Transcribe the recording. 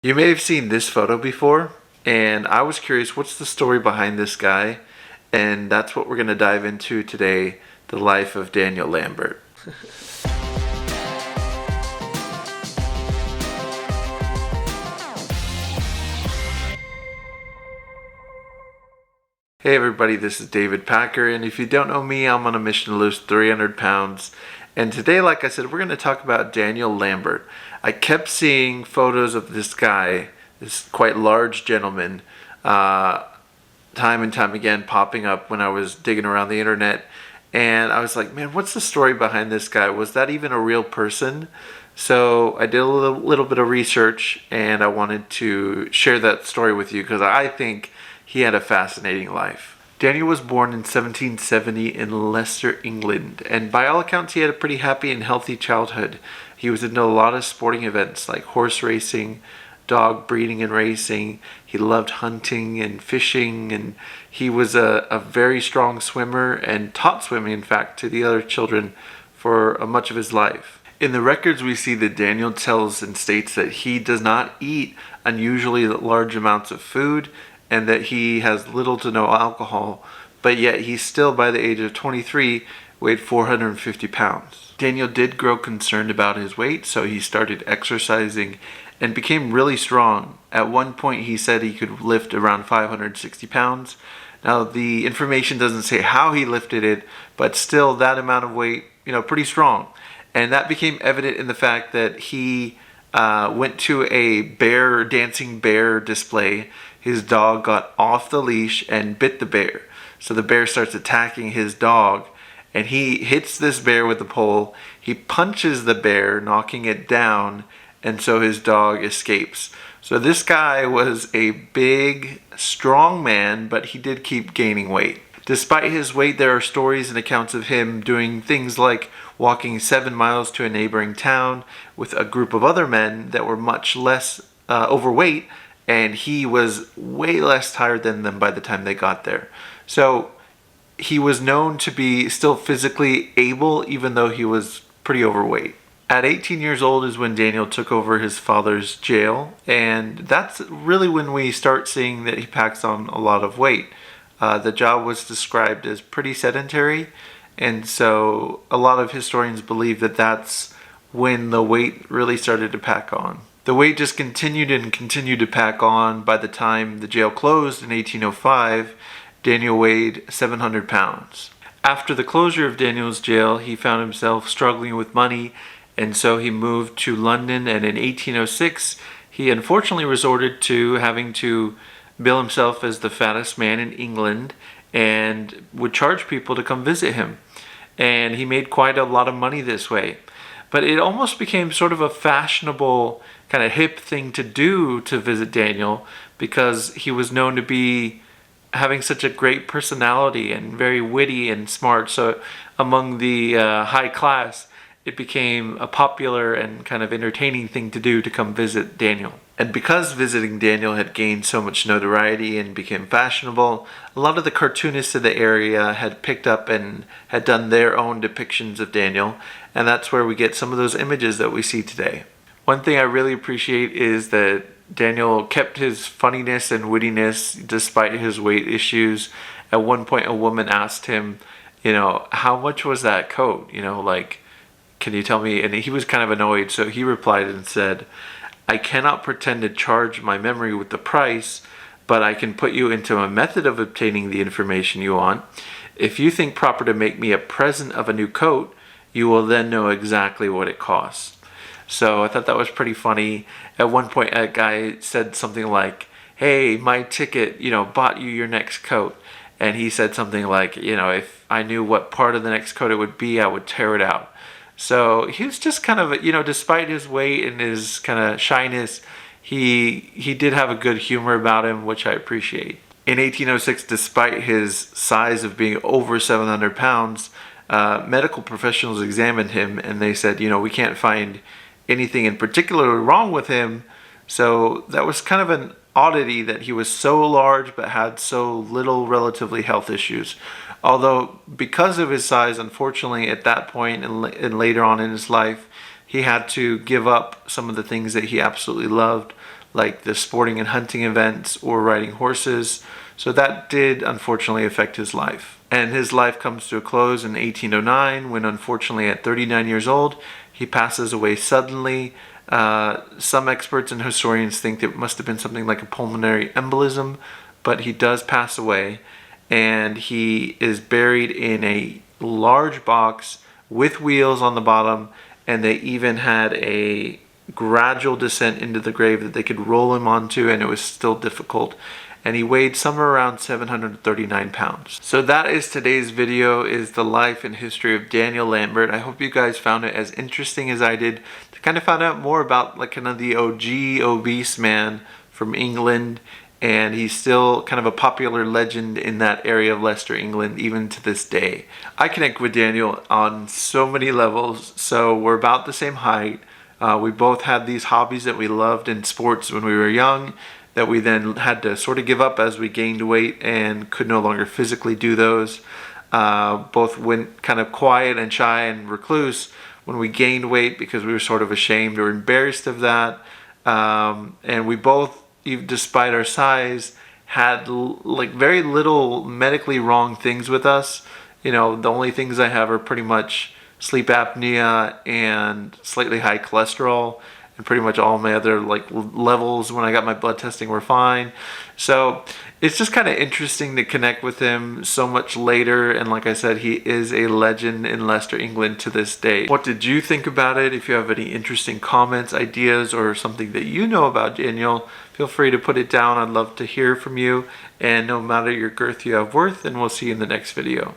You may have seen this photo before, and I was curious, what's the story behind this guy? And that's what we're going to dive into today, the life of Daniel Lambert. Hey everybody, this is David Packer, and if you don't know me, I'm on a mission to lose 300 pounds. And today, like I said, we're going to talk about Daniel Lambert. I kept seeing photos of this guy, this quite large gentleman, time and time again popping up when I was digging around the internet. And I was like, man, what's the story behind this guy? Was that even a real person? So I did a little bit of research, and I wanted to share that story with you because I think he had a fascinating life. Daniel was born in 1770 in Leicester, England, and by all accounts he had a pretty happy and healthy childhood. He was into a lot of sporting events like horse racing, dog breeding and racing. He loved hunting and fishing, and he was a very strong swimmer and taught swimming, in fact, to the other children for much of his life. In the records, we see that Daniel tells and states that he does not eat unusually large amounts of food and that he has little to no alcohol, but yet he still, by the age of 23, weighed 450 pounds. Daniel did grow concerned about his weight, so he started exercising and became really strong. At one point, he said he could lift around 560 pounds. Now, the information doesn't say how he lifted it, but still that amount of weight, pretty strong. And that became evident in the fact that he went to a dancing bear display. His dog got off the leash and bit the bear. So the bear starts attacking his dog, and he hits this bear with the pole. He punches the bear, knocking it down, and so his dog escapes. So this guy was a big, strong man, but he did keep gaining weight. Despite his weight, there are stories and accounts of him doing things like walking 7 miles to a neighboring town with a group of other men that were much less overweight, and he was way less tired than them by the time they got there. So he was known to be still physically able, even though he was pretty overweight. At 18 years old is when Daniel took over his father's jail, and that's really when we start seeing that he packs on a lot of weight. The job was described as pretty sedentary, and so a lot of historians believe that that's when the weight really started to pack on. The weight just continued and continued to pack on. By the time the jail closed in 1805, Daniel weighed 700 pounds. After the closure of Daniel's jail, he found himself struggling with money, and so he moved to London, and in 1806, he unfortunately resorted to having to bill himself as the fattest man in England and would charge people to come visit him. And he made quite a lot of money this way. But it almost became sort of a fashionable, kind of hip thing to do to visit Daniel because he was known to be having such a great personality and very witty and smart. So among the high class, it became a popular and kind of entertaining thing to do to come visit Daniel. And because visiting Daniel had gained so much notoriety and became fashionable, a lot of the cartoonists in the area had picked up and had done their own depictions of Daniel, and that's where we get some of those images that we see today. One thing I really appreciate is that Daniel kept his funniness and wittiness despite his weight issues. At one point, a woman asked him, how much was that coat? Can you tell me? And he was kind of annoyed, so he replied and said, I cannot pretend to charge my memory with the price, but I can put you into a method of obtaining the information you want. If you think proper to make me a present of a new coat, you will then know exactly what it costs. So I thought that was pretty funny. At one point, a guy said something like, hey, my ticket, bought you your next coat. And he said something like, if I knew what part of the next coat it would be, I would tear it out. So he was just kind of, despite his weight and his kind of shyness, he did have a good humor about him, which I appreciate. In 1806, despite his size of being over 700 pounds, medical professionals examined him and they said, we can't find anything in particular wrong with him. So that was kind of an oddity that he was so large but had so little relatively health issues. Although because of his size, unfortunately, at that point and later on in his life, he had to give up some of the things that he absolutely loved, like the sporting and hunting events or riding horses. So that did unfortunately affect his life. And his life comes to a close in 1809 when, unfortunately, at 39 years old, he passes away suddenly. Some experts and historians think it must have been something like a pulmonary embolism, but he does pass away, and he is buried in a large box with wheels on the bottom, and they even had a gradual descent into the grave that they could roll him onto, and it was still difficult. And he weighed somewhere around 739 pounds. So that is today's video, is the life and history of Daniel Lambert. I hope you guys found it as interesting as I did to kind of find out more about like kind of the OG obese man from England. And he's still kind of a popular legend in that area of Leicester, England, even to this day. I connect with Daniel on so many levels. So we're about the same height. We both had these hobbies that we loved in sports when we were young, that we then had to sort of give up as we gained weight and could no longer physically do those. Both went kind of quiet and shy and recluse when we gained weight because we were sort of ashamed or embarrassed of that. And we both, despite our size, had like very little medically wrong things with us. You know, the only things I have are pretty much sleep apnea and slightly high cholesterol. And pretty much all my other like levels when I got my blood testing were fine. So it's just kind of interesting to connect with him so much later. And like I said, he is a legend in Leicester, England to this day. What did you think about it? If you have any interesting comments, ideas, or something that you know about Daniel, feel free to put it down. I'd love to hear from you. And no matter your girth, you have worth. And we'll see you in the next video.